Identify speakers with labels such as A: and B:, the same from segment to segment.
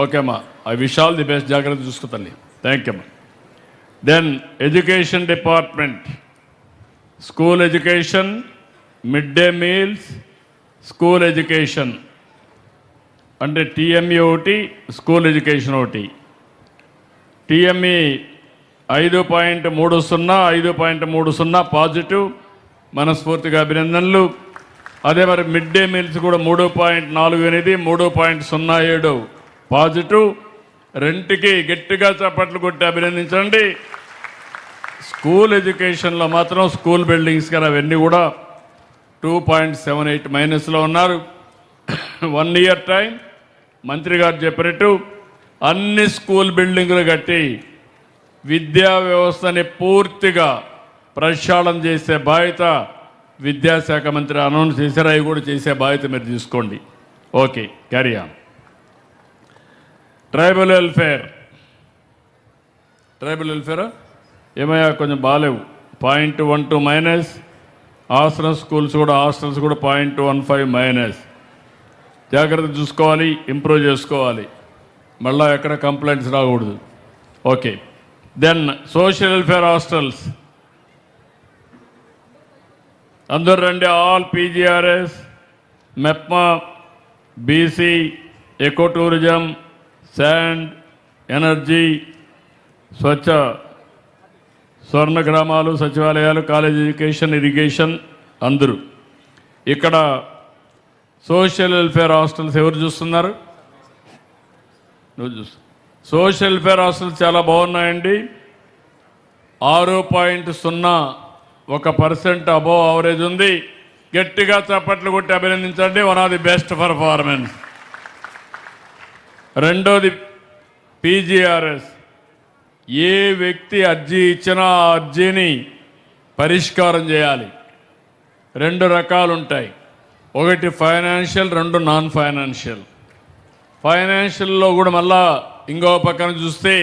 A: Okay అమ్మా, I wish all the best. జాగ్రత్త చూసుకో తల్లి. థ్యాంక్ యూ అమ్మా. Then education department, school education, mid day meals, school education అంటే టీఎంఈ ఒకటి, స్కూల్ ఎడ్యుకేషన్ ఒకటి. టీఎంఈ 5.30, 5.30 పాజిటివ్, మనస్ఫూర్తిగా అభినందనలు. అదే మరి మిడ్ డే మీల్స్ కూడా 3.48, 3.07 పాజిటివ్. రెంట్కి గట్టిగా చప్పట్లు కొట్టి అభినందించండి. స్కూల్ ఎడ్యుకేషన్లో మాత్రం స్కూల్ బిల్డింగ్స్ కానీ అవన్నీ కూడా 2.78 మైనస్లో ఉన్నారు. 1 ఇయర్ టైం మంత్రి గారు చెప్పినట్టు అన్ని స్కూల్ బిల్డింగులు కట్టి విద్యా వ్యవస్థని పూర్తిగా ప్రక్షాళన చేసే బాధ్యత విద్యాశాఖ మంత్రి అనౌన్స్ చేశారు. అవి కూడా చేసే బాధ్యత మీరు తీసుకోండి. Okay, carry on. Tribal welfare ఏమయ్యా కొంచెం బాగాలేవు. 0.12 మైనస్. హాస్టల్స్ కూడా 0.15 మైనస్. జాగ్రత్త చూసుకోవాలి, ఇంప్రూవ్ చేసుకోవాలి, మళ్ళా ఎక్కడ కంప్లైంట్స్ రాకూడదు. Okay, then social welfare hostels అందరూ రండి. All PGRS, MEPMA, BC, eco tourism, sand, energy, స్వచ్ఛ స్వర్ణ గ్రామాలు, సచివాలయాలు, కాలేజ్ ఎడ్యుకేషన్, ఇరిగేషన్ అందరూ. ఇక్కడ సోషల్ వెల్ఫేర్ హాస్టల్స్ ఎవరు చూస్తున్నారు? నువ్వు చూస్తు. సోషల్ వెల్ఫేర్ హాస్టల్స్ చాలా బాగున్నాయండి. 6.01% అబోవ్ అవరేజ్ ఉంది. గట్టిగా చప్పట్లు కొట్టి అభినందించండి. One of the best performance. రెండోది పీజీఆర్ఎస్. ఏ వ్యక్తి అర్జీ ఇచ్చినా ఆ అర్జీని పరిష్కారం చేయాలి. 2 రకాలు ఉంటాయి, ఒకటి ఫైనాన్షియల్, 2 నాన్ ఫైనాన్షియల్. ఫైనాన్షియల్లో కూడా మళ్ళా ఇంకో పక్కన చూస్తే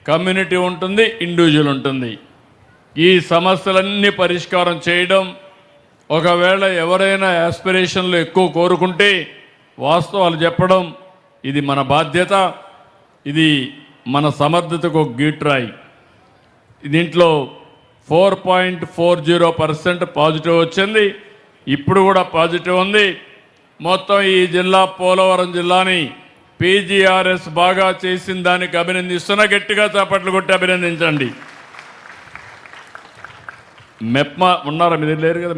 A: కమ్యూనిటీ ఉంటుంది, ఇండివిజువల్ ఉంటుంది. ఈ సమస్యలన్నీ పరిష్కారం చేయడం, ఒకవేళ ఎవరైనా యాస్పిరేషన్లు ఎక్కువ కోరుకుంటే వాస్తవాలు చెప్పడం, ఇది మన బాధ్యత. ఇది మన సమర్థతకు ఒక గీట్రాయి. దీంట్లో 4.40% పాజిటివ్ వచ్చింది. ఇప్పుడు కూడా పాజిటివ్ ఉంది. మొత్తం ఈ జిల్లా, పోలవరం జిల్లాని పీజీఆర్ఎస్ బాగా చేసిన దానికి అభినందిస్తున్నా. గట్టిగా చప్పట్లు కొట్టి అభినందించండి. మెప్మా ఉన్నారా? మీరు లేరు కదా.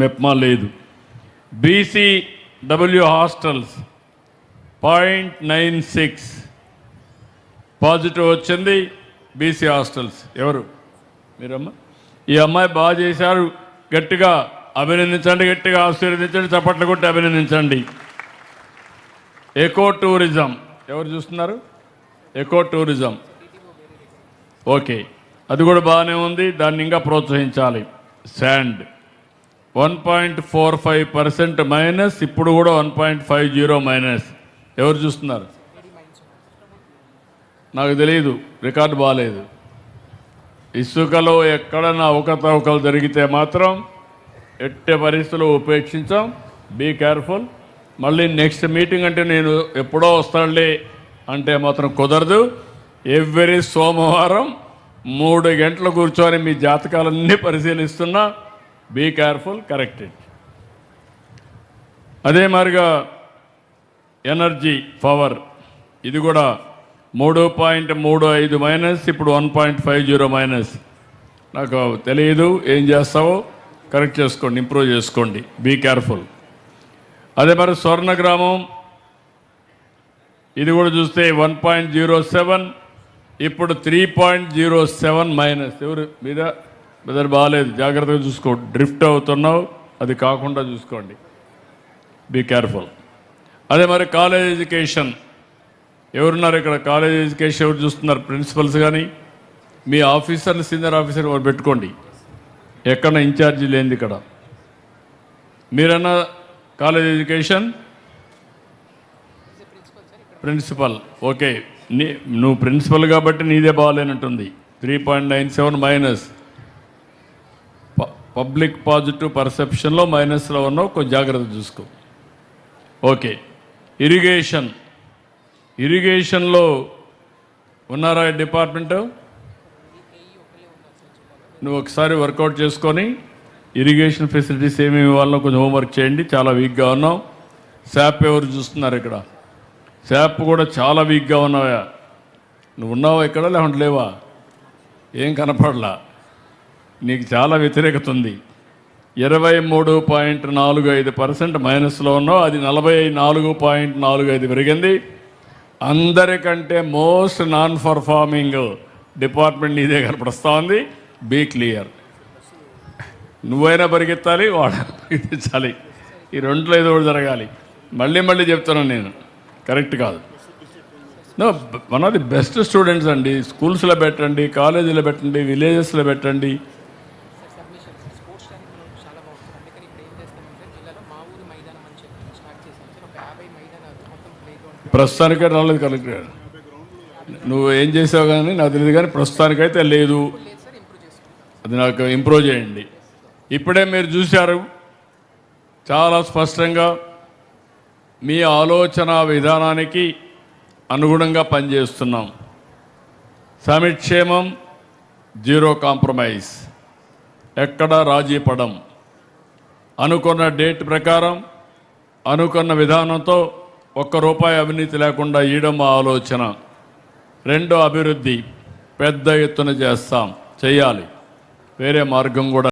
A: మెప్మా లేదు. బీసీడబ్ల్యూ హాస్టల్స్ 0.96 పాజిటివ్ వచ్చింది. బీసీ హాస్టల్స్ ఎవరు? మీరమ్మా. ఈ అమ్మాయి బాగా చేశారు. గట్టిగా అభినందించండి, గట్టిగా ఆశీర్వదించండి, చప్పట్లు కొట్టి అభినందించండి. ఎకో టూరిజం ఎవరు చూస్తున్నారు? ఎకో టూరిజం ఓకే, అది కూడా బాగానే ఉంది. దాన్ని ఇంకా ప్రోత్సహించాలి. Sand 1.45% minus. ఇప్పుడు కూడా 1.50 మైనస్. ఎవరు చూస్తున్నారు? నాకు తెలియదు, రికార్డు బాగాలేదు. ఇసుకలో ఎక్కడన్నా అవకతవకలు జరిగితే మాత్రం ఎట్టే పరిస్థితులు ఉపేక్షించాం. Be careful. మళ్ళీ నెక్స్ట్ మీటింగ్ అంటే నేను ఎప్పుడో వస్తానులే అంటే మాత్రం కుదరదు. ఎవ్రీ సోమవారం 3 గంటలు కూర్చొని మీ జాతకాలన్నీ పరిశీలిస్తున్నా. Be careful, corrected. అదే మాదిరిగా ఎనర్జీ పవర్, ఇది కూడా 3.35 మైనస్. ఇప్పుడు 1.50 మైనస్. నాకు తెలియదు, ఏం చేస్తావో కరెక్ట్ చేసుకోండి, ఇంప్రూవ్ చేసుకోండి. Be careful. అదే మరి స్వర్ణగ్రామం, ఇది కూడా చూస్తే 1.07. ఇప్పుడు 3.07 మైనస్. ఎవరు మీద బెదర్ బాగాలేదు, జాగ్రత్తగా చూసుకో. డ్రిఫ్ట్ అవుతున్నావు, అది కాకుండా చూసుకోండి. Be careful. అదే మరి కాలేజ్ ఎడ్యుకేషన్ ఎవరున్నారు ఇక్కడ? కాలేజ్ ఎడ్యుకేషన్ ఎవరు చూస్తున్నారు? ప్రిన్సిపల్స్ కానీ మీ ఆఫీసర్లు, సీనియర్ ఆఫీసర్ ఎవరు పెట్టుకోండి. ఎక్కడ ఇన్ఛార్జీ లేనిది ఇక్కడ. మీరన్నా కాలేజ్ ఎడ్యుకేషన్ ప్రిన్సిపల్. ఓకే, నువ్వు ప్రిన్సిపల్ కాబట్టి నీదే బాగాలేనట్టుంది. 3.97 మైనస్. పబ్లిక్ పాజిటివ్ పర్సెప్షన్లో మైనస్లో ఉన్నావు, కొంచెం జాగ్రత్త చూసుకో. ఓకే, ఇరిగేషన్లో ఉన్నారా డిపార్ట్మెంటు? నువ్వు ఒకసారి వర్కౌట్ చేసుకొని ఇరిగేషన్ ఫెసిలిటీస్ ఏమేమి ఇవ్వాలో కొంచెం హోంవర్క్ చేయండి. చాలా వీక్గా ఉన్నాం. శాప్ ఎవరు చూస్తున్నారు ఇక్కడ? శాప్ కూడా చాలా వీక్గా ఉన్నావా? నువ్వు ఉన్నావా ఇక్కడ, లేకుంటే లేవా? ఏం కనపడలా. నీకు చాలా వ్యతిరేకత ఉంది. 23.45% మైనస్లో ఉన్నావు. అది 44.45 పెరిగింది. అందరికంటే మోస్ట్ నాన్ పర్ఫార్మింగ్ డిపార్ట్మెంట్ నీదే కనపడుస్తూ ఉంది. Be clear. నువ్వైనా పరిగెత్తాలి, వాడు పరిగెత్తించాలి. ఈ రెండులో ఏదో ఒకటి జరగాలి. మళ్ళీ చెప్తున్నాను నేను, కరెక్ట్ కాదు. No, one of the best students అండి. స్కూల్స్లో పెట్టండి, కాలేజీలో పెట్టండి, విలేజెస్లో పెట్టండి. ప్రస్తుతానికే రాలేదు కలెక్టర్. నువ్వు ఏం చేసావు కానీ నాకు తెలియదు, కానీ ప్రస్తుతానికైతే లేదు. అది నాకు ఇంప్రూవ్ చేయండి. ఇప్పుడే మీరు చూశారు, చాలా స్పష్టంగా మీ ఆలోచన విధానానికి అనుగుణంగా పనిచేస్తున్నాం. సమిక్షేమం, జీరో కాంప్రమైజ్, ఎక్కడా రాజీ పడం. అనుకున్న డేట్ ప్రకారం, అనుకున్న విధానంతో ₹1 అవినీతి లేకుండా ఇయడం మా ఆలోచన. రెండో, అభివృద్ధి పెద్ద ఎత్తున చేయాలి. వేరే మార్గం కూడా